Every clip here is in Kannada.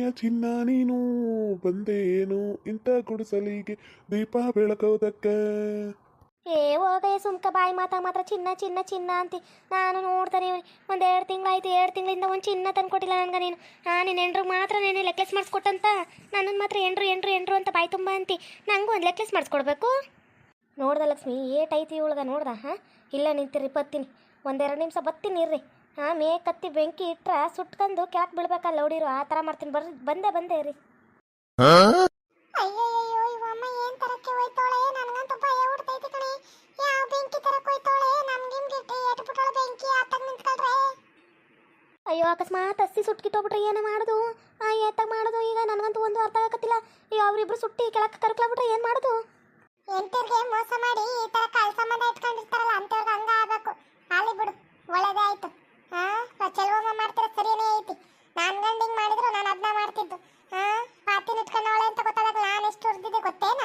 ಮನೆಯ ಚಿನ್ನ ನೀನು ಬಂದೇನು ಇಂಥ ಗುಡಿಸಲಿಗೆ ದೀಪ ಬೆಳಕೋದಕ್ಕೆ. ಏ ಹೋಗೇ ಸುಮ್ಕ ಬಾಯಿ ಮಾತ್ರ ಚಿನ್ನ ಚಿನ್ನ ಚಿನ್ನ ಅಂತಿ. ನಾನು ನೋಡ್ತಾರೆ ಒಂದು 2 ತಿಂಗಳಾಯ್ತು, 2 ತಿಂಗಳಿಂದ ಒಂದು ಚಿನ್ನ ತಂದ್ಕೊಟ್ಟಿಲ್ಲ ನನ್ಗೆ ನೀನು. ನೀನು ಎಂಡ್ರಿಗೆ ಮಾತ್ರ ನೀನು ನೆಕ್ಲೆಸ್ ಮಾಡಿಸ್ಕೊಟ್ಟಂತ ನನ್ನನ್ನು ಮಾತ್ರ ಎಂಡ್ರು ಅಂತ ಬಾಯಿ ತುಂಬ ಅಂತಿ. ನನಗೂ ಒಂದು ನೆಕ್ಲೆಸ್ ಮಾಡಿಸ್ಕೊಡ್ಬೇಕು. ನೋಡ್ದ ಲಕ್ಷ್ಮಿ ಏಟೈತಿ ಇವಳ್ಗ ನೋಡ್ದ? ಇಲ್ಲ ನಿಂತಿರಿ ಬತ್ತೀನಿ, 1-2 ನಿಮಿಷ ಬತ್ತೀನಿ ಇರ್ರಿ. ಮೇಕತ್ತಿ ಬೆಂಕಿ ಇಟ್ರ ಸುಟ್ಕೊಂಡು ಕೆಳಕ್ಕೆ ಬೀಳ್ಬೇಕಲ್ಲ ಹೊಡಿರು, ಆ ಥರ ಮಾಡ್ತೀನಿ. ಬಂದೆ ಇರ್ರಿ. ಅಯ್ಯಯ್ಯೋ ಇವಮ್ಮ ಏನ್ ತರಕ್ಕೆ ಹೋಯ್ತಾಳೆ? ನನಗಂತೂ ಭಯ ಹುಡ್ತೈತಿ ಕಣೆ. ಯಾವ ಬೆಂಕಿ ತರಕ್ಕೆ ಹೋಯ್ತಾಳೆ? ನಮ್ಗಿಮ್ಗಿಟ್ಟಿ ಎಟ್ಬಿಟ್ಟಳ ಬೆಂಕಿ ಆತಾಗ ನಿಂತ್ಕೊಳ್ರೆ. ಅಯ್ಯೋ ಅಕಸ್ಮಾತ್ ಹಸಿ ಸುಟ್ಕಿಟ್ಟೋಗ್ಬಿಟ್ರೆ ಏನ ಮಾಡೋದು? ಏತಾಗ ಮಾಡೋದು ಈಗ? ನನಗಂತೂ ಒಂದು ಅರ್ಥ ಆಗತ್ತಿಲ್ಲ. ಈಗ ಅವರಿಬ್ರು ಸುಟ್ಟಿ ಕೆಳಕ್ಕೆ ಕರ್ಕ್ಲಾಬಿಟ್ರೆ ಏನು ಮಾಡೋದು? ಎಂಟರ್ಗೆ ಮೋಸ ಮಾಡಿ ಈ ಥರ ಕಾಲ್ ಸಂಬಂಧ ಇಟ್ಕೊಂಡಿರ್ತಾರಲ್ಲ ಅಂತವ್ರಿಗೆ ಹಂಗ ಆಗಬೇಕು. ಆಲಿ ಬಿಡು, ಒಳ್ಳೇದೇ ಆಯ್ತು. ಚೆಲುವಮ್ಮ ಮಾಡ್ತಿರೋ ಸರಿಯೇ ಐತಿ. ನಾನು ಗಂಡಿಂಗ್ ಮಾಡಿದ್ರು ನಾನು ಅದನ್ನ ಮಾಡ್ತಿದ್ದು. ಪಾತಿನ ಇಟ್ಕೊಂಡವಳೆ ಅಂತ ಗೊತ್ತಾದಾಗ ನಾನು ಎಷ್ಟು ಉರ್ದಿದ್ದೆ ಗೊತ್ತೇನ?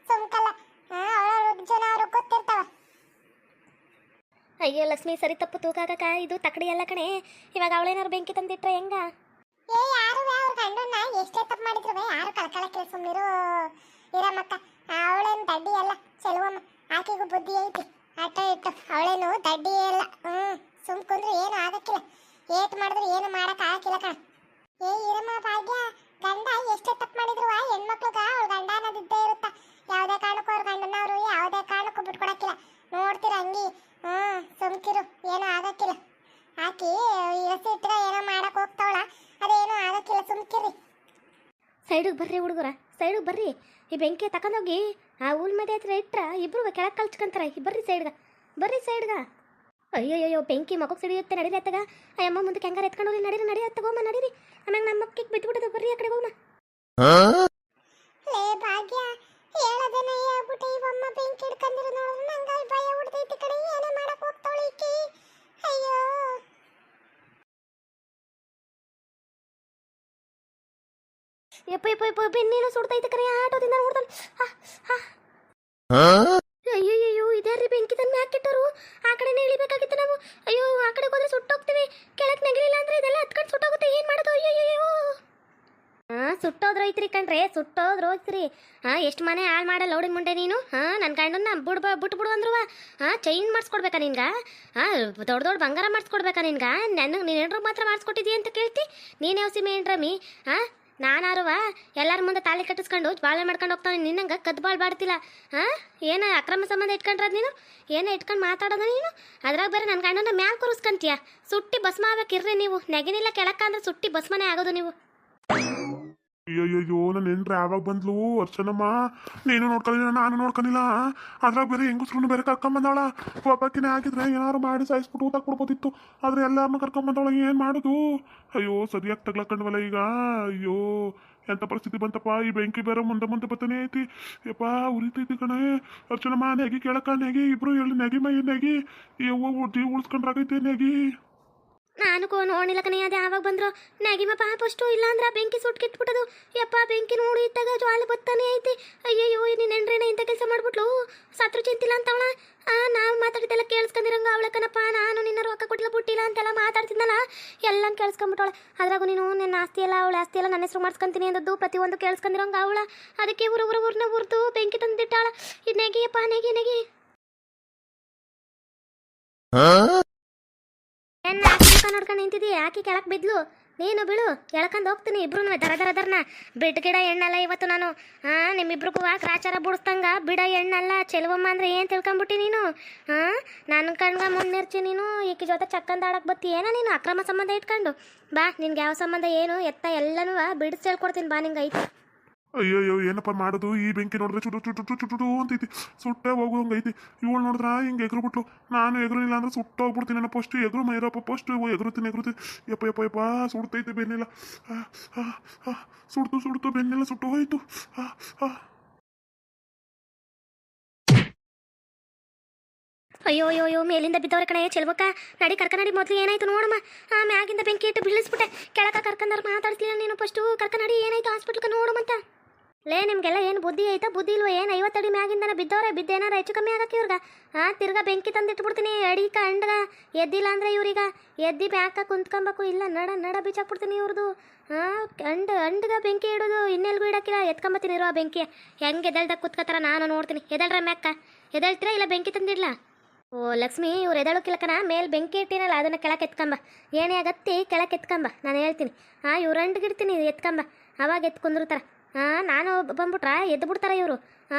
ಸುಮ್ಕಲ್ಲ, ಅವಳ ಜನ ಅವ್ರಿಗೆ ಗೊತ್ತಿರ್ತಾವ. ಅಯ್ಯೋ ಲಕ್ಷ್ಮಿ, ಸರಿ ತಪ್ಪು ತೂಕಾಕ ಇದು ತಕಡಿ ಎಲ್ಲ ಕಣೆ. ಇವಾಗ ಅವಳೇನಾರು ಬೆಂಕಿ ತಂದಿಟ್ರೆ ಹೆಂಗ? ಯಾರು ಅವ್ರ ಗಂಡನ್ನ ಎಷ್ಟೇ ತಪ್ಪು ಮಾಡಿದ್ರು ಯಾರು ಕಳ್ಕೊಳಕ್ಕೆ ಸುಮ್ಮನಿರು ಇರಮ್ಮಕ್ಕ. ಅವಳೇನು ದಡ್ಡಿ ಅಲ್ಲ ಚೆಲುವಮ್ಮ, ಆಕೆಗೂ ಬುದ್ಧಿ ಐತಿ. ಆಟೋ ಇಟ್ಟು ಅವಳೇನು ದಡ್ಡಿಯೇ ಇಲ್ಲ. ಸುಮ್ಕೊಂಡ್ರೆ ಏನು ಆಗಕ್ಕಿಲ್ಲ, ಏಟ್ ಮಾಡಿದ್ರು ಏನು ಮಾಡಕ್ ಆಗಕ್ಕಿಲ್ಲ ಕಣ. ಇರಮ್ಮ ಭಾಗ್ಯ, ಗಂಡ ಎಷ್ಟೇ ತಪ್ಪು ಮಾಡಿದ್ರು ಹೆಣ್ಮಕ್ಳಿಗ ಅವ್ರ ಗಂಡ ಅನ್ನೋದಿದ್ದೇ ಇರುತ್ತ. ಯಾವುದೇ ಕಾರಣಕ್ಕೂ ಅವ್ರ ಗಂಡನವರು ಯಾವುದೇ ಕಾರಣಕ್ಕೂ ಬಿಟ್ಕೊಡಕ್ಕಿಲ್ಲ. ನೋಡ್ತೀರ ಹಂಗಿ. ಸುಮ್ಕಿರು, ಏನೂ ಆಗಕ್ಕಿಲ್ಲ. ಆಕಿ ಹಸಿ ಇಟ್ಟಗ ಏನೋ ಮಾಡಕ್ ಹೋಗ್ತಾವಳ, ಅದೇನು ಆಗಕ್ಕಿಲ್ಲ, ಸುಮ್ಕಿರಿ. ಸೈಡಿಗೆ ಬರ್ರಿ ಹುಡುಗರ, ಸೈಡಿಗೆ ಬರ್ರಿ. ಈ ಬೆಂಕಿ ತಕೊಂಡೋಗಿ ಆ ಹುಲ್ ಮದೆ ಹತ್ರ ಇಟ್ರ ಇಬ್ರು ಕೆಳಗೆ ಕಳ್ಚ್ಕೊಂತಾರ. ಬರ್ರಿ ಸೈಡ್ಗ. ಅಯ್ಯಯ್ಯೋ ಬೆಂಕಿ ಮಗಕ್ಕೆ ಸಿಡಿಯುತ್ತೆ. ನಡೀರಿ ಅತ್ತಗ. ಅಯ್ಯಮ್ಮ ಮುಂದಕ್ಕೆ ಹೆಂಗಾರ ಎತ್ಕೊಂಡು ನಡಿ ಅತ್ತಗೋಮ್ಮ ನಡೀರಿ. ಆಮ್ಯಾಗ ನಮ್ಮ ಮಕ್ಕಿಗೆ ಬಿಟ್ಬಿಡೋದು. ಬರ್ರಿ ಆ ಕಡೆ ಹೋಗೋಣ. ಲೇ ಭಾಗ್ಯ, ಹೇಳದನ ಹೇಳ್ಬಿಟ್ಟು ಇವಮ್ಮ ಬೆಂಕಿ ಹಿಡ್ಕೊಂಡಿರು ನೋಡು. ನಂಗೆ ಭಯ ಹುಡ್ತೈತಿ ಕಡೆ. ಏನೇ ಮಾಡಕ್ ಹೋಗ್ತಾವಳು ಈಕಿ? ಅಯ್ಯೋ ಯಪ್ಪ ಬೆನ್ನೇನು ಸುಡ್ತೈತೆ ಕರೆ. ಆಟೋದಿಂದ ನೋಡ್ತಾನೆ. ಅಯ್ಯಯ್ಯೋ ಇದ್ಯಾರ್ರಿ ಬೆಂಕಿ ತಂದು ಹಾಕಿಟ್ಟರು? ಆ ಕಡೆನೇ ಇಳಿಬೇಕಾಗಿತ್ತು ನಾವು. ಅಯ್ಯೋ ಆ ಕಡೆಗೆ ಹೋದ್ರೆ ಸುಟ್ಟೋಗ್ತೀವಿ. ಕೆಳಕ್ಕೆ ನೆಗಲಿಲ್ಲ ಅಂದ್ರೆ ಇದೆಲ್ಲ ಹತ್ಕೊಂಡು ಸುಟ್ಟೋಗುತ್ತೆ. ಏನು ಮಾಡೋದು? ಅಯ್ಯಯ್ಯೋ ಸುಟ್ಟೋದ್ರೋಯ್ತ್ರಿ ಕಣ್ರೆ, ಸುಟ್ಟೋದ್ರೋಯ್ತ್ರಿ. ಎಷ್ಟು ಮನೆ ಹಾಳು ಮಾಡಲ್ಲ ಲೌಡಿನ ಮುಂಡೆ ನೀನು. ನನ್ನ ಗಂಡನ್ನ ಬಿಟ್ಬಿಡು ಅಂದ್ರುವ. ಚೈನ್ ಮಾಡಿಸ್ಕೊಡ್ಬೇಕಾ ನಿನ್ಗೆ? ದೊಡ್ಡ ಬಂಗಾರ ಮಾಡಿಸ್ಕೊಡ್ಬೇಕಾ ನಿನ್ಗೆ? ನೀನು ಹೆಣ್ರು ಮಾತ್ರ ಮಾಡಿಸ್ಕೊಟ್ಟಿದ್ದೀಯ ಅಂತ ಕೇಳ್ತಿ? ನೀನೇ ಸೀಮೆ ಹೆಣ್ರಮ್ಮಿ. ನಾನಾರುವ ಎಲ್ಲರ ಮುಂದೆ ತಾಳಿ ಕಟ್ಟಿಸ್ಕೊಂಡು ಬಾಳೆ ಮಾಡ್ಕೊಂಡು ಹೋಗ್ತಾನೆ. ನಿನ್ನಂಗೆ ಕದ್ದು ಬಾಳ್ ಬಾಡ್ತಿಲ್ಲ. ಏನು ಅಕ್ರಮ ಸಂಬಂಧ ಇಟ್ಕೊಂಡ್ರದ್ ನೀನು? ಏನೇ ಇಟ್ಕೊಂಡು ಮಾತಾಡೋದ ನೀನು? ಅದ್ರಾಗ ಬೇರೆ ನನ್ನ ಗಂಡನ ಮ್ಯಾಲ ಕೂರಿಸ್ಕಂತೀಯ. ಸುಟ್ಟಿ ಭಸ್ಮ ಆಗ್ಬೇಕಿರ್ರಿ ನೀವು. ನೆಗಿನಿಲ್ಲ ಕೆಳಕ್ಕಂದ್ರೆ ಸುಟ್ಟಿ ಭಸ್ಮನೇ ಆಗೋದು ನೀವು. ಅಯ್ಯಯ್ಯೋ ನನ್ನ ಹೆಂಡ್ರೆ ಯಾವಾಗ ಬಂದ್ಲು? ಅರ್ಚನಮ್ಮ, ನೀನು ನೋಡ್ಕೊಂಡಿಲ್ಲ ನಾನು ನೋಡ್ಕೊಂಡಿಲ್ಲ. ಅದ್ರಾಗ ಬೇರೆ ಹೆಂಗಸ್ರು ಬೇರೆ ಕರ್ಕೊಂಬಂದವಳ. ಒಬ್ಬಾಕಿನೇ ಆಗಿದ್ರೆ ಏನಾರು ಮಾಡಿ ಸಾಯಿಸ್ಬಿಟ್ಟು ಊಟ ಕೊಡ್ಬೋದಿತ್ತು. ಆದ್ರೆ ಎಲ್ಲಾರನ್ನೂ ಕರ್ಕೊಂಬಂದವಳ. ಏನು ಮಾಡೋದು? ಅಯ್ಯೋ ಸರಿಯಾಗಿ ತಗ್ಲಾಕೊಂಡ್ವಲ್ಲ ಈಗ. ಅಯ್ಯೋ ಎಂಥ ಪರಿಸ್ಥಿತಿ ಬಂತಪ್ಪ. ಈ ಬೆಂಕಿ ಬೇರೆ ಮುಂದೆ ಬತ್ತಾನೆ ಐತಿ. ಯಪ್ಪ ಉರಿತೈತಿ ಕಣೆ. ಅರ್ಚನಮ್ಮ ನೆಗಿ ಕೇಳಕ್ಕ, ನೆಗಿ. ಇಬ್ರು ಹೇಳಿ ನೆಗಿ ಮೈ ನೆಗಿ. ಜೀವ ಉಳಿಸ್ಕೊಂಡ್ರಾಗೈತೆ ನೆಗಿ. ನಾನು ನೋಡಿಲ್ಲ ಕಣೆ. ಅದು ಯಾವಾಗ ಬಂದ್ರು ನೆಗಿಮ ಪಾಪ ಅಷ್ಟು. ಇಲ್ಲ ಅಂದ್ರೆ ಬೆಂಕಿ ಸುಟ್ಕಿಟ್ಬಿಟ್ಟದು. ಯಪ್ಪ ಬೆಂಕಿ ನೋಡಿ ಇತ್ತಾಗ ಜ್ವಾಲೆ ಬತ್ತಾನೆ ಐತಿ. ಅಯ್ಯಯ್ಯೋ ನೀನು ಹೆಣ್ರೇನ ಇಂಥ ಕೆಲಸ ಮಾಡ್ಬಿಟ್ಲು. ಸತ್ರು ಚಿಂತಿಲ್ಲ ಅಂತವಳ. ನಾವು ಮಾತಾಡಿದ್ದೆಲ್ಲ ಕೇಳಿಸ್ಕೊಂಡಿರಂಗ ಅವಳ ಕಣಪ್ಪ. ನಾನು ನಿನ್ನ ರೊಕ್ಕ ಕೊಟ್ಟಿಲ್ಲ ಬಿಟ್ಟಿಲ್ಲ ಅಂತೆಲ್ಲ ಮಾತಾಡ್ತಿದ್ನಲ್ಲ, ಎಲ್ಲ ಕೇಳಿಸ್ಕೊಂಡ್ಬಿಟ್ಟವಳ. ಅದ್ರಾಗು ನೀನು ನನ್ನ ಆಸ್ತಿ ಎಲ್ಲ ಅವಳ ಆಸ್ತಿ ಎಲ್ಲ ನನ್ನ ಹೆಸರು ಮಾಡಿಸ್ಕೊಂತೀನಿ ಅಂದದ್ದು ಪ್ರತಿಯೊಂದು ಕೇಳಿಸ್ಕೊಂಡಿರಂಗ ಅವಳ. ಅದಕ್ಕೆ ಊರನ್ನ ಉರ್ದು ಬೆಂಕಿ ತಂದಿಟ್ಟಾಳ. ಇದು ನೆಗಿಯಪ್ಪ ನೆಗಿ. ನೋಡ್ಕೊಂಡು ನಿಂತಿದ್ದೀ. ಯಾಕೆ ಕೆಳಕ್ಕೆ ಬಿದ್ಲು? ನೀನು ಬಿಡು, ಎಳ್ಕೊಂಡು ಹೋಗ್ತೀನಿ. ಇಬ್ರು ದರನ ಬಿಡ್ ಗಿಡ ಎಣ್ಣಲ್ಲ ಇವತ್ತು ನಾನು. ನಿಮ್ಮಿಬ್ರಿಗೂ ಗ್ರಾಚಾರ ಬಿಡಿಸ್ದಂಗ ಬಿಡ ಎಣ್ಣಲ್ಲ. ಚೆಲುವಮ್ಮ ಅಂದ್ರೆ ಏನು ತಿಳ್ಕೊಂಬಿಟ್ಟಿ ನೀನು? ನನ್ನ ಕಣ್ಗ ಮುನ್ನಿರ್ಚಿ ನೀನು. ಈಕೆ ಜೊತೆ ಚಕ್ಕಂದಾಡಕ್ಕೆ ಬತ್ತಿ ಏನೋ ನೀನು ಅಕ್ರಮ ಸಂಬಂಧ ಇಟ್ಕೊಂಡು. ಬಾ, ನಿನ್ಗೆ ಯಾವ ಸಂಬಂಧ ಏನು ಎತ್ತ ಎಲ್ಲನೂ ಬಿಡಿಸಿ ಹೇಳ್ಕೊಡ್ತೀನಿ ಬಾ. ನಿಂಗೆ ಐತಿ. ಅಯ್ಯಯ್ಯೋ ಏನಪ್ಪ ಮಾಡೋದು? ಈ ಬೆಂಕಿ ನೋಡಿದ್ರೆ ಚುಟು ಅಂತೈತಿ. ಸುಟ್ಟೆ ಹೋಗೋಂಗೈತಿ. ಇವಳು ನೋಡಿದ್ರ ಹಿಂಗೆ ಎಗ್ರು ಬಿಟ್ಲು. ನಾನು ಎಗ್ರಲಿಲ್ಲ ಅಂದ್ರೆ ಸುಟ್ಟು ಹೋಗ್ಬಿಡ್ತೀನಿ. ನನ್ನ ಫಸ್ಟ್ ಎಗ್ರು ಮೈರಪ್ಪ, ಫಸ್ಟ್ ಎಗ್ರುತ್ತೀನಿ. ಯಪ್ಪ ಸುಡ್ತೈತೆ ಬೆನ್ನೆಲ್ಲ. ಸುಡ್ತು ಬೆನ್ನೆಲ್ಲ ಸುಟ್ಟು ಹೋಯ್ತು. ಅಯ್ಯೋ ಮೇಲಿಂದ ಬಿದ್ದವ್ರ ಕಣೆ. ಚೆಲ್ವಕ್ಕ ನಡಿ ಕರ್ಕನಡಿ. ಮೊದಲು ಏನಾಯ್ತು ನೋಡಮ್ಮ. ಮ್ಯಾಗಿಂದ ಬೆಂಕಿ ಇಟ್ಟು ಬೀಳಿಸ್ಬಿಟ್ಟೆ. ಕೆಳಕ ಕರ್ಕಂದಾರ ಮಾತಾಡ್ತಿಲ್ಲ ನೀನು. ಫಸ್ಟು ಕರ್ಕನಡಿ. ಏನಾಯ್ತು ಹಾಸ್ಪಿಟ್ಲ್ಗೆ ನೋಡಮಂತ. ಲೇ ನಿಮ್ಗೆಲ್ಲ ಏನು ಬುದ್ಧಿ ಐತಾ ಬುದ್ಧಿ ಇಲ್ವ ಏನು 50 ಅಡಿ ಮ್ಯಾಗಿಂದನ ಬಿದ್ದವ್ರೆ ಬಿದ್ದೇನಾರ ಹೆಚ್ಚು ಕಮ್ಮಿ ಆಗಕ್ಕೆ ಇವ್ರಿಗೆ ತಿರ್ಗಾ ಬೆಂಕಿ ತಂದಿಟ್ಬಿಡ್ತೀನಿ ಅಡಿಕ ಅಂಡಗ ಎದ್ದಿಲ್ಲ ಅಂದ್ರೆ ಇವ್ರೀಗ ಎದ್ದಿ ಬ್ಯಾಕ ಕುಂತ್ಕೊಬೇಕು ಇಲ್ಲ ನಡ ಬಿಚ್ಚಾಕ್ಬಿಡ್ತೀನಿ ಇವ್ರದ್ದು ಅಂಡಗ ಬೆಂಕಿ ಇಡೋದು ಇನ್ನೆಲ್ಗೂ ಇಡಕ್ಕಿಲ್ಲ ಎತ್ಕೊಂಬತ್ತೀನಿ ಇರೋ ಬೆಂಕಿ ಹೆಂಗೆ ಎದಳ್ದಾಗ ಕುತ್ಕೋತಾರ ನಾನು ನೋಡ್ತೀನಿ ಎದಳ್ರ ಮ್ಯಾಕ ಎದಳ್ತೀರಾ ಇಲ್ಲ ಬೆಂಕಿ ತಂದಿಡ್ಲಾ ಓ ಲಕ್ಷ್ಮಿ ಇವ್ರು ಎದಳಕ್ಕಿಲ್ಲಕನ ಮೇಲೆ ಬೆಂಕಿ ಇಟ್ಟಿನಲ್ಲ ಅದನ್ನು ಕೆಳಕ್ಕೆ ಎತ್ಕೊಂಬ ಏನೇ ಆಗತ್ತಿ ಕೆಳಕ್ಕೆ ಎತ್ಕೊಂಬ ನಾನು ಹೇಳ್ತೀನಿ ಇವ್ರು ಅಂಡ್ಗಿಡ್ತೀನಿ ಎತ್ಕೊಂಬ ಅವಾಗ ಎತ್ಕೊಂಡ್ರುತ್ತಾರ ನಾನು ಬಂದ್ಬಿಟ್ರ ಎದ್ದು ಬಿಡ್ತಾರ ಇವರು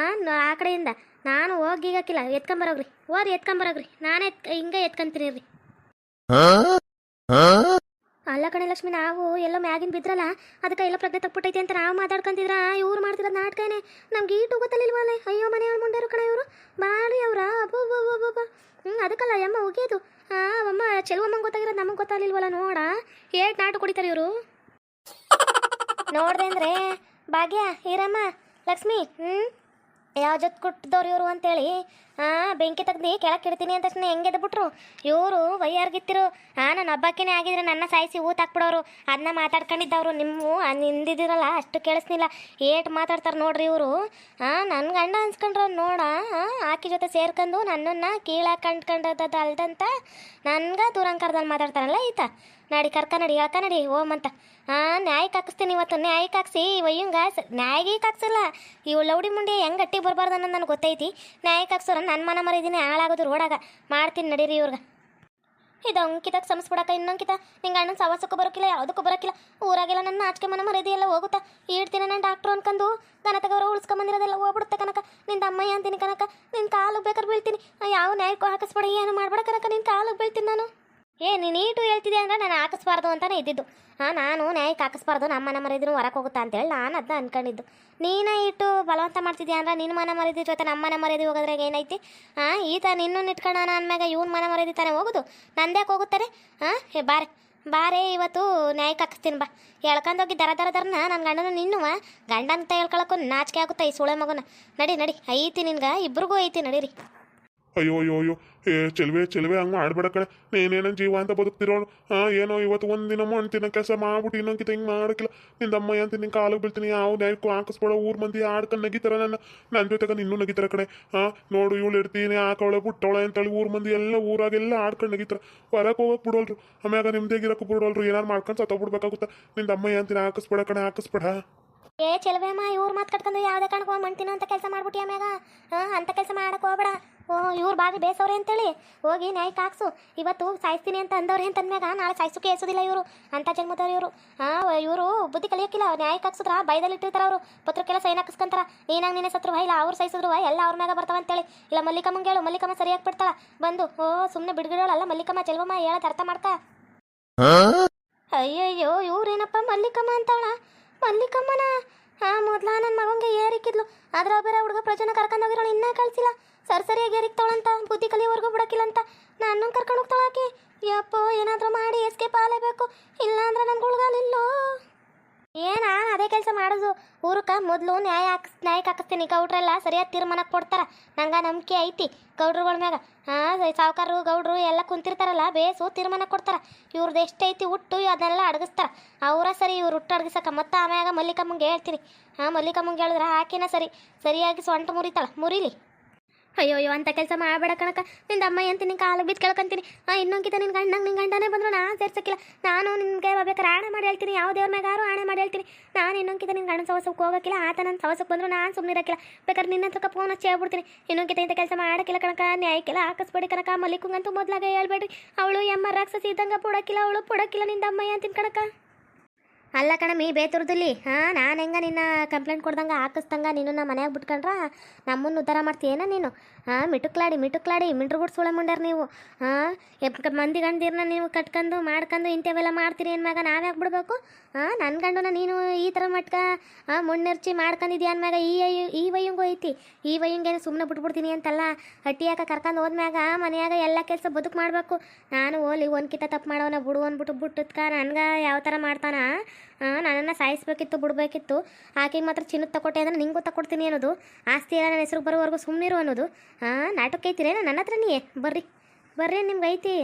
ಆ ಕಡೆಯಿಂದ ನಾನು ಹೋಗಿಗಕ್ಕಿಲ್ಲ ಎತ್ಕೊಂಬರೋಗ್ರಿ ಓರಿ ಎತ್ಕೊಂಬರೋಗ್ರಿ ನಾನೇ ಹಿಂಗೆ ಎತ್ಕೊಂತೀನಿ ರೀ ಅಲ್ಲ ಕಣೆ ಲಕ್ಷ್ಮಿ ನಾವು ಎಲ್ಲೋ ಮ್ಯಾಗಿನ ಬಿದ್ರಲ್ಲ ಅದಕ್ಕೆ ಎಲ್ಲ ಪ್ರಜ್ಞೆ ತಪ್ಪಿಟ್ಟೈತಿ ಅಂತ ನಾವು ಮಾತಾಡ್ಕೊಂತಿದ್ರ ಇವ್ರು ಮಾಡ್ತಿರೋದು ನಾಟಕನೇ ನಮ್ಗೆ ಈಟು ಗೊತ್ತಲ್ಲಿಲ್ವಲ್ಲ ಅಯ್ಯೋ ಮನೆಯವ್ರು ಮುಂಡೇರು ಕಣ ಇವರು ಬಾಳಿ ಅವ್ರ ಅಬ್ಬಬ್ಬಬ್ಬ ಅದಕ್ಕಲ್ಲ ಅಮ್ಮ ಹೋಗ್ಯದು ಅಮ್ಮ ಚೆಲುವಮ್ಮಂಗೆ ಗೊತ್ತಾಗಿರೋದು ನಮಗೆ ಗೊತ್ತಾಗಲಿಲ್ವಲ್ಲ ನೋಡ ಏಟ್ ನಾಟು ಕುಡಿತಾರೆ ಇವರು ನೋಡ್ದೆ ಅಂದ್ರೆ ಭಾಗ್ಯ ಈರಮ್ಮ ಲಕ್ಷ್ಮಿ ಯಾವ ಜೊತೆ ಕೊಟ್ಟಿದ್ದವ್ರು ಇವರು ಅಂತೇಳಿ ಬೆಂಕಿ ತೆಗ್ದು ಕೆಳಕ್ಕೆ ಇಡ್ತೀನಿ ಅಂತ ತಕ್ಷಣ ಹೆಂಗೆ ಬಿಟ್ರು ಇವರು ವಯ್ಯಾರ್ಗಿತ್ತಿರು ನನ್ನ ಹಬ್ಬಕ್ಕೇನೆ ಆಗಿದ್ರೆ ನನ್ನ ಸಾಯಿಸಿ ಊತ ಹಾಕ್ಬಿಡೋರು ಅದನ್ನ ಮಾತಾಡ್ಕೊಂಡಿದ್ದವ್ರು ನಿಂದಿದಿರಲ್ಲ ಅಷ್ಟು ಕೇಳಿಸ್ನಿಲ್ಲ ಏಟ್ ಮಾತಾಡ್ತಾರೆ ನೋಡ್ರಿ ಇವರು ನನ್ನ ಗಂಡ ಅನ್ಸ್ಕೊಂಡ್ರು ನೋಡ ಆಕಿ ಜೊತೆ ಸೇರ್ಕೊಂಡು ನನ್ನನ್ನು ಕೀಳಾಕಂಡ್ಕೊಂಡದ್ದು ಅಲ್ದಂತ ನನ್ಗೆ ದೂರಂಕರದಲ್ಲಿ ಮಾತಾಡ್ತಾರಲ್ಲ ಈತ ನಡಿ ಕರ್ಕ ನಡಿ ಓಮಂತ ನ್ಯಾಯಕ್ಕೆ ಹಾಕಿಸ್ತೀನಿ ಇವತ್ತು ನ್ಯಾಯಕ್ಕೆ ಹಾಕ್ಸಿ ವಯ್ಯಂಗ ನ್ಯಾಯಕ್ಕೆ ಹಾಕ್ಸಿಲ್ಲ ಇವು ಲೌಡಿ ಮುಂಡಿ ಹೆಂಗೆ ಗಟ್ಟಿ ಬರಬಾರ್ದು ಅನ್ನೋದು ನನಗೆ ಗೊತ್ತೈತಿ ನ್ಯಾಯಕ್ಕೆ ಹಾಕ್ಸೋರ ನನ್ನ ಮನ ಮರಿದ್ದೀನಿ ಹಾಳಾಗೋದು ರೋಡಾಗ ಮಾಡ್ತೀನಿ ನಡೀರಿ ಇವ್ರಿಗೆ ಇದು ಅಂಕಿತಕ್ಕೆ ಸಮಸ್ಬಿಡಕ್ಕ ಇನ್ನೊಂಕಿತ ನಿಂಗೆ ಅಣ್ಣನ ಸವಾಸಕ್ಕೂ ಬರೋಕಿಲ್ಲ ಯಾವುದಕ್ಕೂ ಬರೋಕಿಲ್ಲ ಊರಾಗೆಲ್ಲ ನನ್ನ ಆಚಕೆ ಮನ ಮರಿದಿ ಎಲ್ಲ ಹೋಗುತ್ತಾ ಈಡ್ತೀನಿ ನಾನು ಡಾಕ್ಟ್ರು ಅನ್ಕೊಂಡು ದನ ತಗೋರು ಉಳಿಸ್ಕೊಂಬಂದಿರೋದೆಲ್ಲ ಹೋಗ್ಬಿಡುತ್ತೆ ಕನಕ ನಿಂದ ಅಮ್ಮಯ್ಯ ಅಂತೀನಿ ಕನಕ ನಿನ್ನ ಕಾಲಿಗೆ ಬೇಕಾದ್ರೆ ಬೀಳ್ತೀನಿ ಯಾವ ನ್ಯಾಯಕ್ಕೂ ಹಾಕಿಸ್ಬೇಡ ಏನು ಮಾಡ್ಬೇಡ ಕನಕ ನಿನ್ನ ಕಾಲಿಗೆ ಬೀಳ್ತೀನಿ ನಾನು ನೀನು ನೀಟು ಹೇಳ್ತಿದ್ದೆ ಅಂದ್ರೆ ನಾನು ಹಾಕಿಸ್ಬಾರ್ದು ಅಂತಲೇ ಇದ್ದಿದ್ದು ನಾನು ನ್ಯಾಯಕ್ಕೆ ಹಾಕಿಸ್ಬಾರ್ದು ನಮ್ಮ ಮನ ಮರಿದ್ರು ಹೊರಗೆ ಹೋಗುತ್ತಾ ಅಂತೇಳಿ ನಾನು ಅದನ್ನ ಅನ್ಕೊಂಡಿದ್ದು ನೀನೇ ಇಟ್ಟು ಬಲವಂತ ಮಾಡ್ತಿದ್ಯಾ ಅಂದ್ರೆ ನಿನ್ನ ಮನ ಮರಿದಿ ಜೊತೆ ನಮ್ಮ ಮನ ಮರಿದಿ ಹೋಗೋದ್ರಾಗ ಏನೈತಿ ಈತ ನಿನ್ನೂ ಇಟ್ಕೊಳ್ಳೋಣ ಅಂದಮ್ಯಾಗ ಇವ್ನ ಮನ ಮರಿದಿ ತಾನೇ ಹೋಗೋದು ನಂದ್ಯಾಕೆ ಹೋಗುತ್ತಾರೆ ಬಾರೆ ಇವತ್ತು ನ್ಯಾಯಕ್ಕೆ ಹಾಕಿಸ್ತೀನಿ ಬಾ ಹೇಳ್ಕೊಂಡೋಗಿ ದರನ ನನ್ನ ಗಂಡನ ನಿನ್ನುವ ಗಂಡ ಅಂತ ಹೇಳ್ಕೊಳಕ್ಕೂ ನಾಚಿಕೆ ಆಗುತ್ತಾ ಈ ಸುಳೆ ಮಗನ ನಡಿ ಐತಿ ನಿನ್ಗೆ ಇಬ್ರಿಗೂ ಐತಿ ನಡೀರಿ ಅಯ್ಯೋ ಚೆಲುವೆ ಹಂಗೆ ಮಾಡ್ಬೇಡ ಕಡೆ ನೀನೇನೋ ಜೀವ ಅಂತ ಬದುಕ್ತಿರೋಳು ಏನೋ ಇವತ್ತು ಒಂದಿನ ತಿನ್ನೋ ಕೆಲಸ ಮಾಡ್ಬಿಟ್ಟು ಇನ್ನೊಂಕಿತ ಹಿಂಗೆ ಮಾಡೋಕ್ಕಿಲ್ಲ ನಿಂದ ಅಮ್ಮಯ್ಯ ಅಂತ ನಿನ್ನ ಕಾಲಿಗೆ ಬೀಳ್ತೀನಿ ಯಾವ ನ್ಯಾಯಕ್ಕೂ ಹಾಕಿಸ್ಬೇಡ ಊರ್ ಮಂದಿ ಆಡ್ಕೊಂಡು ನಗಿತಾರ ನನ್ನ ಜೊತೆಗೆ ಇನ್ನೂ ನಗಿತಾರ ಕಡೆ ನೋಡು ಇವಳು ಇಡ್ತೀನಿ ಹಾಕವಳೆ ಬಿಟ್ಟವಳೆ ಅಂತೇಳಿ ಊರ್ ಮಂದಿ ಎಲ್ಲ ಊರಾಗೆಲ್ಲ ಆಡ್ಕೊಂಡು ನಗಿತಾರ ಹೊರಗೆ ಹೋಗಕ್ಕೆ ಬಿಡೋಲ್ರು ಆಮ್ಯಾಗ ನಿಮ್ದೇಗಿರಕ್ಕೆ ಬಿಡೋಲ್ರು ಏನಾರು ಮಾಡ್ಕೊಂಡು ಸತ್ತೋಗ್ಬಿಡ್ಬೇಕಾಗುತ್ತಾ ನಿಂದ ಅಮ್ಮಯ್ಯ ಅಂತೀನಿ ಹಾಕಿಸ್ಬೇಡ ಕಡೆ ಹಾಕಿಸ್ಬೇಡ ಚೆಲುವೆಮ್ಮ ಇವ್ರು ಮಾತು ಕಟ್ಕೊಂಡು ಯಾವುದೇ ಕಾರಣಕ್ಕೆ ಮಂಟಿನೋ ಅಂತ ಕೆಲಸ ಮಾಡ್ಬಿಟ್ಟು ಆಮ್ಯಾಗ ಅಂತ ಕೆಲಸ ಮಾಡಕ್ಕೆ ಹೋಗ್ಬೇಡ ಇವ್ರು ಬಾಗಿ ಬೇಸವ್ರೆ ಅಂತೇಳಿ ಹೋಗಿ ನ್ಯಾಯಕ್ಕೆ ಹಾಕ್ಸು ಇವತ್ತು ಸಾಯಿಸ್ತೀನಿ ಅಂತ ಅಂದವ್ರೆ ಅಂತಂದ್ಮ್ಯಾಗ ನಾಳೆ ಸಾಯಿಸೋಕೆ ಏಸೋದಿಲ್ಲ ಇವರು ಅಂತ ಜನ್ಮದವ್ರು ಇವರು ಬುದ್ಧಿ ಕಲಿಯೋಕ್ಕಿಲ್ಲ ನ್ಯಾಯಕ್ಕೆ ಹಾಕ್ಸಿದ್ರ ಬೈದಲ್ಲಿ ಇಟ್ಟಿರ್ತಾರ ಅವರು ಪತ್ರಕ್ಕೆಲ್ಲ ಸೈನ್ ಹಾಕಿಸ್ಕೊಂತಾರ ನೀನಾಗ ನೀನೇ ಸತ್ರು ಇಲ್ಲ ಅವ್ರು ಸಹಿಸಿದ್ರು ಎಲ್ಲ ಅವ್ರ ಮ್ಯಾಗ ಬರ್ತಾವ ಅಂತೇಳಿ ಇಲ್ಲ ಮಲ್ಲಿಕಮ್ಮಂಗೆ ಹೇಳು ಮಲ್ಲಿಕಮ್ಮ ಸರಿಯಾಗಿ ಬಿಡ್ತಾಳ ಬಂದು ಸುಮ್ಮನೆ ಬಿಡ್ಗಿಡೋಳಲ್ಲ ಮಲ್ಲಿಕಮ್ಮ ಚೆಲುವಮ್ಮ ಹೇಳೋದು ಅರ್ಥ ಮಾಡ್ತಾ ಅಯ್ಯಯ್ಯೋ ಇವ್ರೇನಪ್ಪ ಮಲ್ಲಿಕಮ್ಮ ಅಂತವಳ ಮಲ್ಲಿಕಮ್ಮನ ಮೊದ್ಲ ನನ್ನ ಮಗಂಗೆ ಏರಿಕ್ಕಿದ್ಲು ಅದ್ರ ಬೇರೆ ಹುಡುಗ ಪ್ರಜನ ಕರ್ಕೊಂಡೋಗಿರೋಳು ಇನ್ನೂ ಕಳ್ಸಿಲ್ಲ ಸರಿಯಾಗಿ ಏರಿಕ್ತಾವಳಂತ ಬುದ್ಧಿ ಕಲಿಯೋವರೆಗೂ ಬಿಡಕ್ಕಿಲ್ಲ ಅಂತ ನಾನು ಕರ್ಕೊಂಡು ಹೋಗ್ತಾಳಾಕಿ ಯಪ್ಪೋ ಏನಾದರೂ ಮಾಡಿ ಎಸ್ಕೇಪ್ ಆಗಲೇಬೇಕು ಇಲ್ಲ ಅಂದ್ರೆ ನನ್ಗೆ ಉಳ್ಗಾಲಿಲ್ಲೋ ಅದೇ ಕೆಲಸ ಮಾಡೋದು ಊರಕ್ಕೆ ಮೊದಲು ನ್ಯಾಯಕ್ಕೆ ಹಾಕಿಸ್ತೀನಿ ಗೌಡ್ರೆಲ್ಲ ಸರಿಯಾದ ತೀರ್ಮಾನಕ್ಕೆ ಕೊಡ್ತಾರ ನಂಗೆ ನಂಬಿಕೆ ಐತಿ ಗೌಡ್ರುಗಳ ಮ್ಯಾಗ ಸಾವುಕಾರರು ಗೌಡ್ರು ಎಲ್ಲ ಕುಂತಿರ್ತಾರಲ್ಲ ಬೇಸು ತೀರ್ಮಾನ ಕೊಡ್ತಾರ ಇವ್ರದ್ದು ಎಷ್ಟೈತಿ ಹುಟ್ಟು ಅದನ್ನೆಲ್ಲ ಅಡಗಿಸ್ತಾರ ಅವರ ಸರಿ ಇವ್ರು ಹುಟ್ಟು ಅಡಗಿಸಕ್ಕ ಮತ್ತೆ ಆಮ್ಯಾಗ ಮಲ್ಲಿಕಮ್ಮಂಗೆ ಹೇಳ್ತೀನಿ ಮಲ್ಲಿಕಮ್ಮಂಗೆ ಹೇಳಿದ್ರೆ ಆಕಿನ ಸರಿಯಾಗಿ ಸೊಂಟ ಮುರಿಲಿ ಅಯ್ಯೋ ಅಂತ ಕೆಲಸ ಮಾಡಬೇಡ ಕಣಕ ನಿಂದ ಅಮ್ಮ ಅಂತ ನಿನ್ನ ಕಾಲಿಗೆ ಬಿದ್ದು ಕೇಳ್ಕೊಂತೀನಿ ಇನ್ನೊಂಕಿತ ನಿನ್ನ ಗಂಡನೇ ಬಂದ್ರು ನಾನು ಸೇರ್ಸಕ್ಕಿಲ್ಲ ನಾನು ನಿನಗೆ ಬೇಕಾದ್ರೆ ಆಣೆ ಮಾಡಿ ಹೇಳ್ತೀನಿ ಯಾವ ದೇವ್ರ ಮ್ಯಾಗಾರು ಆಣೆ ಮಾಡಿ ಹೇಳ್ತೀನಿ ನಾನು ಇನ್ನೊಂಕಿತ ನಿನ್ನ ಗಂಡನ ಸವಸಕ್ಕೆ ಹೋಗೋಕ್ಕಿಲ್ಲ ಆತ ನನ್ನ ಸವಸಕ್ಕೆ ಬಂದ್ರು ನಾನು ಸುಮ್ಮನೆ ಇರೋಕ್ಕಿಲ್ಲ ಬೇಕಾದ್ರೆ ನಿನ್ನ ಹತ್ರಕ್ಕೆ ಫೋನ್ ಹಚ್ಚಿ ಹೇಳ್ಬಿಡ್ತೀನಿ ಇನ್ನೊಂಕಿತ ಇಂಥ ಕೆಲಸ ಮಾಡೋಕ್ಕಿಲ್ಲ ಕಣಕ ನ್ಯಾಯಕ್ಕೆಲ್ಲ ಹಾಕಿಸ್ಬೇಡಿ ಕಣಕ ಮಲ್ಲಿಕಂಗಂತೂ ಮೊದಲಾಗೆ ಹೇಳ್ಬೇಡ್ರಿ ಅವಳು ಎಮ್ಮ ರಾಕ್ಷಸಿ ಇದ್ದಂಗೆ ಪುಡಕ್ಕಿಲ್ಲ ಅವಳು ಪುಡಕ್ಕಿಲ್ಲ ನಿಂದ ಅಮ್ಮಯ್ಯ ಅಂತೀನಿ ಕಣಕ ಅಲ್ಲ ಕಣಮಿ ಬೇತುರ್ದಲ್ಲಿ ನಾನು ಹೆಂಗೆ ನಿನ್ನ ಕಂಪ್ಲೇಂಟ್ ಕೊಡ್ದಂಗೆ ಹಾಕಿಸ್ದಂಗೆ ನೀನು ಮನೆಯಾಗ ಬಿಟ್ಕೊಂಡ್ರ ನಮ್ಮನ್ನು ಉದ್ಧಾರ ಮಾಡ್ತೀಯೇನ ನೀನು ಮಿಟುಕ್ಲಾಡಿ ಮಿಂಡ್ರು ಬಿಟ್ಟು ಸುಳೆ ಮುಂಡ್ಯಾರ ನೀವು ಮಂದಿ ಗಂಡಿರ್ನ ನೀವು ಕಟ್ಕೊಂಡು ಮಾಡ್ಕೊಂಡು ಇಂಥವೆಲ್ಲ ಮಾಡ್ತೀರಿ ಅನ್ಮ್ಯಾಗ ನಾವ್ಯಾಕೆ ಬಿಡ್ಬೇಕು ನನ್ನ ಗಂಡನ ನೀನು ಈ ಥರ ಮಟ್ಕ ಮುನ್ನೆರ್ಚಿ ಮಾಡ್ಕೊಂಡಿದ್ಯಾ ಅನ್ಮ್ಯಾಗ ಈ ವಯ್ಯಂಗೂ ಐತಿ ಈ ವಯ್ಯಂಗೇನು ಸುಮ್ಮನೆ ಬಿಟ್ಬಿಡ್ತೀನಿ ಅಂತಲ್ಲ ಹಟ್ಟಿಯಾಕ ಕರ್ಕೊಂಡು ಹೋದ್ಮ್ಯಾಗ ಮನೆಯಾಗ ಎಲ್ಲ ಕೆಲಸ ಬದುಕು ಮಾಡಬೇಕು ನಾನು ಓಲಿ ಒಂದ್ಕಿತ ತಪ್ಪು ಮಾಡೋನ ಬಿಡು ಅಂದ್ಬಿಟ್ಟು ಬಿಟ್ಟದ್ಕ ನನ್ಗೆ ಯಾವ ಥರ ಮಾಡ್ತಾನ ನನ್ನನ್ನು ಸಾಯಿಸ್ಬೇಕಿತ್ತು ಬಿಡ್ಬೇಕಿತ್ತು ಆಕೆಗೆ ಮಾತ್ರ ಚಿನ್ನದ ತಗೊಟ್ಟೆ ಅಂದ್ರೆ ನಿಂಗೂ ತಗೊಡ್ತೀನಿ ಅನ್ನೋದು ಆಸ್ತಿ ಎಲ್ಲ ನನ್ನ ಹೆಸರು ಬರೋವರೆಗೂ ಸುಮ್ಮನಿರು ಅನ್ನೋದು ನಾಟಕ ಐತಿರೇನ ನನ್ನ ಹತ್ರ ನೀ ಬರ್ರಿ ನಿಮ್ಗೆ ಐತಿ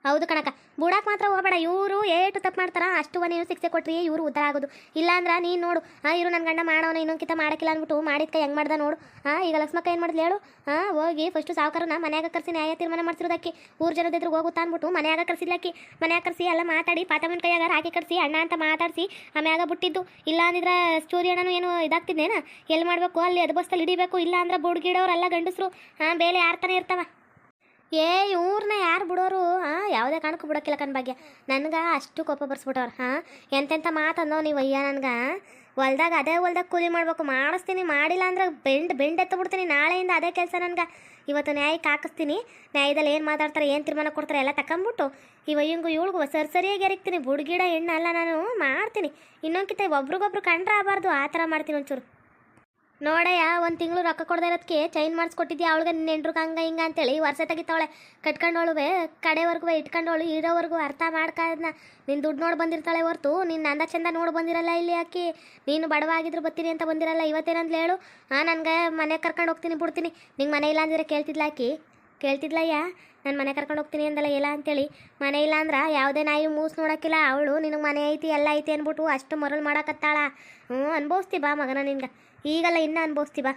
ಹೌದು ಕಣಕ ಬುಡಾಕ್ ಮಾತ್ರ ಹೋಗಬೇಡ. ಇವರು ಏಟು ತಪ್ಪು ಮಾಡ್ತಾರ ಅಷ್ಟು ನೀನು ಶಿಕ್ಷೆ ಕೊಟ್ರಿ ಇವರು ಉದ್ಧಾರ ಆಗೋದು. ಇಲ್ಲಾಂದ್ರೆ ನೀನು ನೋಡು ಇವರು ನನ್ನ ಗಂಡ ಮಾಡೋನು ಇನ್ನೊಂದ್ಕಿತ ಮಾಡಕ್ಕಿಲ್ಲ ಅಂದ್ಬಿಟ್ಟು ಮಾಡಿದ್ಕ ಹೆಂಗೆ ಮಾಡ್ದ ನೋಡು. ಈಗ ಲಕ್ಷ್ಮಕ್ಕ ಏನು ಮಾಡಿದ್ಲು ಹೇಳು? ಹೋಗಿ ಫಸ್ಟು ಸಾವುಕಾರನ ಮನ್ಯಾಗ ಕರ್ಸಿ ನ್ಯಾಯ ತೀರ್ಮಾನ ಮಾಡ್ಸಿರೋದಕ್ಕೆ ಊರು ಜನದ ಎದುರು ಹೋಗುತ್ತಾ ಅಂದ್ಬಿಟ್ಟು ಮನ್ಯಾಗ ಕರ್ಸಿದ್ಲಕ್ಕಿ. ಮನ್ಯಾಗ ಕರ್ಸಿ ಎಲ್ಲ ಮಾತಾಡಿ ಪಾತಮ್ಮನ ಕೈಯಾಗ ರಾಕಿ ಕಟ್ಸಿ ಅಣ್ಣ ಅಂತ ಮಾತಾಡಿಸಿ ಆಮ್ಯಾಗ ಬಿಟ್ಟಿದ್ದು. ಇಲ್ಲ ಅಂದಿದ್ರೆ ಸ್ಟೋರಿ ಅಣ್ಣನು ಏನು ಇದಾಗ್ತಿದ್ದೇನ? ಎಲ್ಲಿ ಮಾಡಬೇಕು ಅಲ್ಲಿ ಅದು ಬಸ್ತಲ್ಲಿ ಹಿಡಿಬೇಕು. ಇಲ್ಲ ಅಂದ್ರೆ ಬುಡ್ಗಿಡೋರೆಲ್ಲ ಗಂಡಸರು ಬೇಲೆ ಯಾರ್ತಾನೆ ಇರ್ತಾವ. ಇವ್ರನ್ನ ಯಾರು ಬಿಡೋರು? ಯಾವುದೇ ಕಾರಣಕ್ಕೂ ಬಿಡೋಕ್ಕಿಲ್ಲ ಕಣ್ ಭಾಗ್ಯ. ನನಗೆ ಅಷ್ಟು ಕೋಪ ಬರ್ಸ್ಬಿಟ್ಟವ್ರು. ಎಂತೆಂಥ ಮಾತಂದೋ ನೀವು ಅಯ್ಯ. ನನಗೆ ಹೊಲ್ದಾಗ ಅದೇ ಹೊಲ್ದಾಗ ಕೂಲಿ ಮಾಡಬೇಕು ಮಾಡಿಸ್ತೀನಿ. ಮಾಡಿಲ್ಲ ಅಂದ್ರೆ ಬೆಂಡ್ ಎತ್ತು ಬಿಡ್ತೀನಿ. ನಾಳೆಯಿಂದ ಅದೇ ಕೆಲಸ ನನಗೆ. ಇವತ್ತು ನ್ಯಾಯಕ್ಕೆ ಹಾಕಿಸ್ತೀನಿ. ನ್ಯಾಯದಲ್ಲಿ ಏನು ಮಾತಾಡ್ತಾರೆ ಏನು ತೀರ್ಮಾನ ಕೊಡ್ತಾರೆ ಎಲ್ಲ ತಗೊಂಬಿಟ್ಟು ಇವಯ್ಯಂಗೂ ಇವಳಿಗೂ ಸರಿಯಾಗಿ ಎರಕ್ತೀನಿ. ಬುಡ್ಗಿಡ ಹೆಣ್ಣು ಅಲ್ಲ ನಾನು ಮಾಡ್ತೀನಿ. ಇನ್ನೊಂದ್ಕಿತ ಒಬ್ರಿಗೊಬ್ರು ಕಂಡ್ರೆ ಆಗಬಾರ್ದು. ಆ ಥರ ಮಾಡ್ತೀನಿ ಒಂಚೂರು. ನೋಡಯ್ಯ, ಒಂದು ತಿಂಗಳು ರೊಕ್ಕ ಕೊಡದೇ ಇರೋದಕ್ಕೆ ಚೈನ್ ಮಾಡಿಸ್ಕೊಟ್ಟಿದ್ಯಾ ಅವಳಿಗೆ ನಿನ್ನ ಹೆಂಡ್ರಿಗೆ ಹಂಗೆ ಹಿಂಗೆ ಅಂತೇಳಿ ವರ್ಷ ತೆಗಿತಾವಳೆ. ಕಟ್ಕೊಂಡವಳುವೆ ಕಡೆವರೆಗೂ ಇಟ್ಕೊಂಡವಳು ಇರೋವರೆಗೂ ಅರ್ಥ ಮಾಡ್ಕೋದನ್ನ. ನಿನ್ನ ದುಡ್ಡು ನೋಡಿ ಬಂದಿರ್ತಾಳೆ ಹೊರ್ತು ನಿನ್ನ ಅಂದ ಚಂದ ನೋಡಿ ಬಂದಿರಲ್ಲ. ಇಲ್ಲಿ ಹಾಕಿ ನೀನು ಬಡವಾಗಿದ್ರು ಬರ್ತೀನಿ ಅಂತ ಬಂದಿರಲ್ಲ. ಇವತ್ತೇನಂತ ಹೇಳು? ನನಗೆ ಮನೆ ಕರ್ಕೊಂಡು ಹೋಗ್ತೀನಿ ಬಿಡ್ತೀನಿ. ನಿಂಗೆ ಮನೆ ಇಲ್ಲ ಅಂದಿದ್ರೆ ಕೇಳ್ತಿದ್ಲಯ್ಯ. ನಾನು ಮನೆ ಕರ್ಕೊಂಡು ಹೋಗ್ತೀನಿ ಅಂದಲ್ಲ ಇಲ್ಲ ಅಂತೇಳಿ. ಮನೆ ಇಲ್ಲ ಅಂದ್ರೆ ಯಾವುದೇ ನಾಯಿ ಮೂಸ್ ನೋಡೋಕ್ಕಿಲ್ಲ. ಅವಳು ನಿನಗೆ ಮನೆ ಐತಿ ಎಲ್ಲ ಐತಿ ಅಂದ್ಬಿಟ್ಟು ಅಷ್ಟು ಮರಳು ಮಾಡಕತ್ತಾಳ. ಅನ್ಭವಿಸ್ತಿ ಬಾ ಮಗನ ನಿನ್ಗೆ. ಈಗಲ್ಲ ಇನ್ನೂ ಅನ್ಭವಿಸ್ತಿ ಬಾ.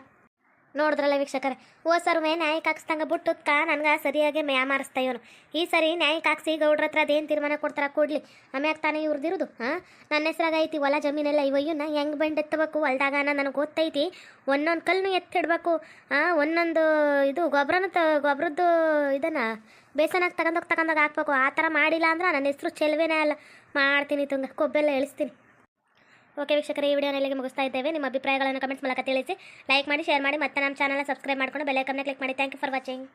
ನೋಡಿದ್ರಲ್ಲ ವೀಕ್ಷಕರೇ, ಸರ್ವೇ ನ್ಯಾಯಕ್ಕೆ ಹಾಕ್ಸ್ದಂಗೆ ಬಿಟ್ಟುತ್ಕ ನನಗೆ ಸರಿಯಾಗಿ ಮಾರಿಸ್ತಾ ಇವನು. ಈ ಸರಿ ನ್ಯಾಯಕ್ಕೆ ಹಾಕ್ಸಿ ಗೌಡ್ರ ಹತ್ರ ಅದೇನು ತೀರ್ಮಾನ ಕೊಡ್ತಾರ ಕೊಡಲಿ. ಆಮ್ಯಾಗ ತಾನೇ ಇವ್ರದಿರೋದು. ನನ್ನ ಹೆಸ್ರಾಗ ಐತಿ ಹೊಲ ಜಮೀನೆಲ್ಲ. ಇವಯ್ಯನ್ನ ಹೆಂಗೆ ಬೆಂಡ್ ಎತ್ತಬೇಕು ಹೊಲ್ದಾಗ ನನಗೆ ಗೊತ್ತೈತಿ. ಒಂದೊಂದು ಕಲ್ಲನ್ನು ಎತ್ತಿಡಬೇಕು. ಒಂದೊಂದು ಇದು ಗೊಬ್ಬರದ್ದು ಇದನ್ನು ಬೇಸನಾಗಿ ತಗೊಂಡೋಗಿ ಹಾಕ್ಬೇಕು. ಆ ಥರ ಮಾಡಿಲ್ಲ ಅಂದ್ರೆ ನನ್ನ ಹೆಸರು ಚೆಲುವೇನೇ ಅಲ್ಲ. ಮಾಡ್ತೀನಿ ತುಂಗ ಕೊಬ್ಬೆಲ್ಲ ಇಳಿಸ್ತೀನಿ. ಓಕೆ ವೀಕ್ಷಕರೇ, ಈ ವಿಡಿಯೋನ ಇಲ್ಲಿಗೆ ಮುಗಿಸ್ತಾ ಇದ್ದೇವೆ. ನಿಮ್ಮ ಅಭಿಪ್ರಾಯಗಳನ್ನು ಕಮೆಂಟ್ಸ್ ಮೂಲಕ ತಿಳಿಸಿ. ಲೈಕ್ ಮಾಡಿ, ಶೇರ್ ಮಾಡಿ, ಮತ್ತೆ ನಮ್ಮ ಚಾನಲ್ನ ಸಬ್ಸ್ಕ್ರೈಬ್ ಮಾಡ್ಕೊಂಡು ಬೆಲ್ ಐಕಾನ್ನ ಕ್ಲಿಕ್ ಮಾಡಿ. Thank you for watching.